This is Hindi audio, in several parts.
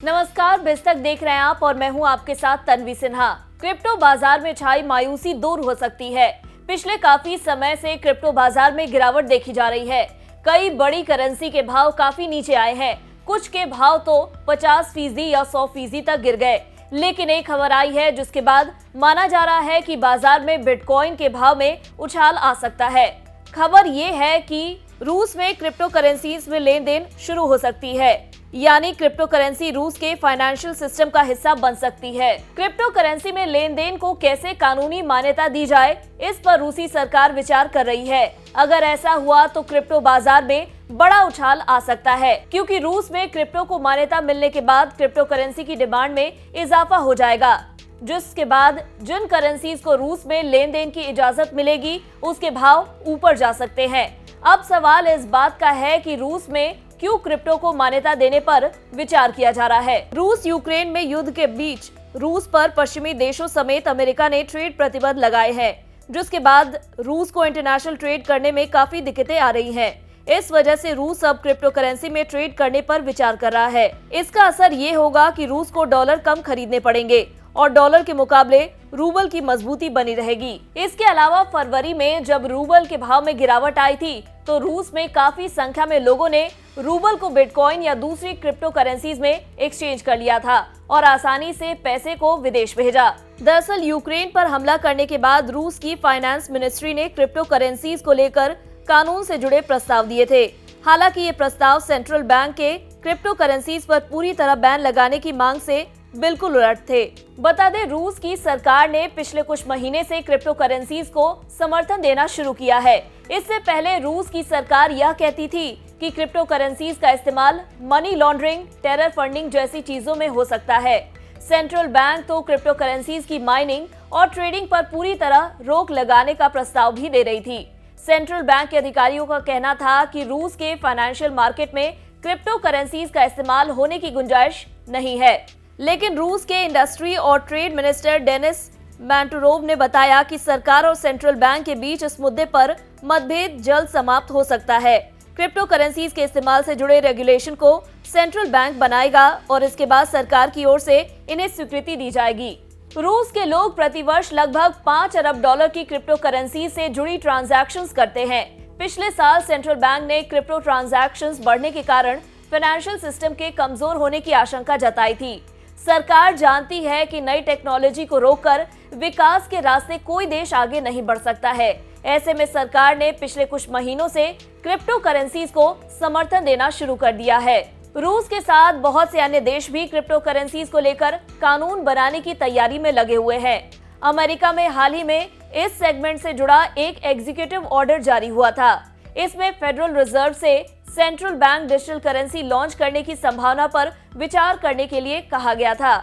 नमस्कार, बिस्तक देख रहे हैं आप और मैं हूं आपके साथ तन्वी सिन्हा। क्रिप्टो बाजार में छाई मायूसी दूर हो सकती है। पिछले काफी समय से क्रिप्टो बाजार में गिरावट देखी जा रही है। कई बड़ी करेंसी के भाव काफी नीचे आए हैं। कुछ के भाव तो 50% या 100% तक गिर गए। लेकिन एक खबर आई है जिसके बाद माना जा रहा है कि बाजार में बिटकॉइन के भाव में उछाल आ सकता है। खबर ये है कि रूस में क्रिप्टो करेंसीज में लेन देन शुरू हो सकती है, यानी क्रिप्टो करेंसी रूस के फाइनेंशियल सिस्टम का हिस्सा बन सकती है। क्रिप्टो करेंसी में लेन देन को कैसे कानूनी मान्यता दी जाए, इस पर रूसी सरकार विचार कर रही है। अगर ऐसा हुआ तो क्रिप्टो बाजार में बड़ा उछाल आ सकता है, क्योंकि रूस में क्रिप्टो को मान्यता मिलने के बाद क्रिप्टो करेंसी की डिमांड में इजाफा हो जाएगा, जिसके बाद जिन करेंसीज को रूस में लेन देन की इजाजत मिलेगी उसके भाव ऊपर जा सकते हैं। अब सवाल इस बात का है कि रूस में क्यों क्रिप्टो को मान्यता देने पर विचार किया जा रहा है। रूस यूक्रेन में युद्ध के बीच रूस पर पश्चिमी देशों समेत अमेरिका ने ट्रेड प्रतिबंध लगाए हैं, जिसके बाद रूस को इंटरनेशनल ट्रेड करने में काफी दिक्कतें आ रही हैं। इस वजह से रूस अब क्रिप्टो करेंसी में ट्रेड करने पर विचार कर रहा है। इसका असर ये होगा कि रूस को डॉलर कम खरीदने पड़ेंगे और डॉलर के मुकाबले रूबल की मजबूती बनी रहेगी। इसके अलावा फरवरी में जब रूबल के भाव में गिरावट आई थी तो रूस में काफी संख्या में लोगों ने रूबल को बिटकॉइन या दूसरी क्रिप्टो करेंसीज में एक्सचेंज कर लिया था और आसानी से पैसे को विदेश भेजा। दरअसल यूक्रेन पर हमला करने के बाद रूस की फाइनेंस मिनिस्ट्री ने क्रिप्टो करेंसीज को लेकर कानून से जुड़े प्रस्ताव दिए थे। हालांकि ये प्रस्ताव सेंट्रल बैंक के क्रिप्टो करेंसीज पर पूरी तरह बैन लगाने की मांग से बिल्कुल उलट थे। बता दें, रूस की सरकार ने पिछले कुछ महीने से क्रिप्टो करेंसीज को समर्थन देना शुरू किया है। इससे पहले रूस की सरकार यह कहती थी कि क्रिप्टो करेंसीज का इस्तेमाल मनी लॉन्ड्रिंग, टेरर फंडिंग जैसी चीजों में हो सकता है। सेंट्रल बैंक तो क्रिप्टो करेंसीज की माइनिंग और ट्रेडिंग पर पूरी तरह रोक लगाने का प्रस्ताव भी दे रही थी। सेंट्रल बैंक के अधिकारियों का कहना था कि रूस के फाइनेंशियल मार्केट में क्रिप्टो करेंसीज का इस्तेमाल होने की गुंजाइश नहीं है। लेकिन रूस के इंडस्ट्री और ट्रेड मिनिस्टर डेनिस मैंटुरोव ने बताया कि सरकार और सेंट्रल बैंक के बीच इस मुद्दे पर मतभेद जल्द समाप्त हो सकता है। क्रिप्टो करेंसीज के इस्तेमाल से जुड़े रेगुलेशन को सेंट्रल बैंक बनाएगा और इसके बाद सरकार की ओर से इन्हें स्वीकृति दी जाएगी। रूस के लोग प्रतिवर्ष लगभग 5 अरब डॉलर की क्रिप्टो करेंसी से जुड़ी ट्रांजैक्शंस करते हैं। पिछले साल सेंट्रल बैंक ने क्रिप्टो ट्रांजैक्शंस बढ़ने के कारण फाइनेंशियल सिस्टम के कमजोर होने की आशंका जताई थी। सरकार जानती है कि नई टेक्नोलॉजी को रोककर विकास के रास्ते कोई देश आगे नहीं बढ़ सकता है। ऐसे में सरकार ने पिछले कुछ महीनों से क्रिप्टो करेंसीज को समर्थन देना शुरू कर दिया है। रूस के साथ बहुत से अन्य देश भी क्रिप्टो करेंसीज को लेकर कानून बनाने की तैयारी में लगे हुए हैं। अमेरिका में हाल ही में इस सेगमेंट से जुड़ा एक एग्जीक्यूटिव ऑर्डर जारी हुआ था। इसमें फेडरल रिजर्व से central bank digital currency launch करने की संभावना पर विचार करने के लिए कहा गया था।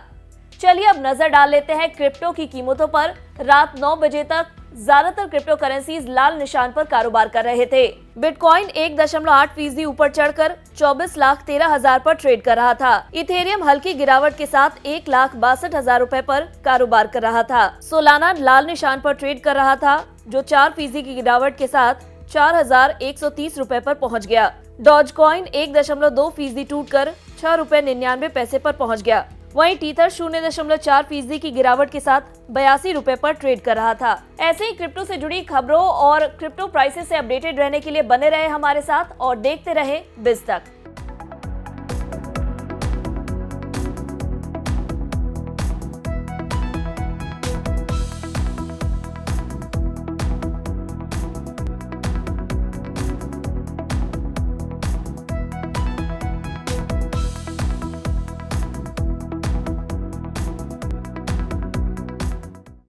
चलिए अब नजर डाल लेते हैं क्रिप्टो की कीमतों पर। रात 9 बजे तक ज्यादातर क्रिप्टो करेंसीज लाल निशान पर कारोबार कर रहे थे। बिटकॉइन 1.8% ऊपर चढ़कर 24,13,000 पर ट्रेड कर रहा था। इथेरियम हल्की गिरावट के साथ 1,62,000 रुपए पर कारोबार कर रहा था। सोलाना लाल निशान पर ट्रेड कर रहा था, जो 4% की गिरावट के साथ 4,130 रुपए पर पहुंच गया। डॉजकॉइन 1.2% टूटकर 6 रुपए 99 पैसे पर पहुंच गया। वहीं टीथर 0.4% की गिरावट के साथ 82 रुपए पर ट्रेड कर रहा था। ऐसे ही क्रिप्टो से जुड़ी खबरों और क्रिप्टो प्राइसेस से अपडेटेड रहने के लिए बने रहे हमारे साथ और देखते रहे बिज़ तक।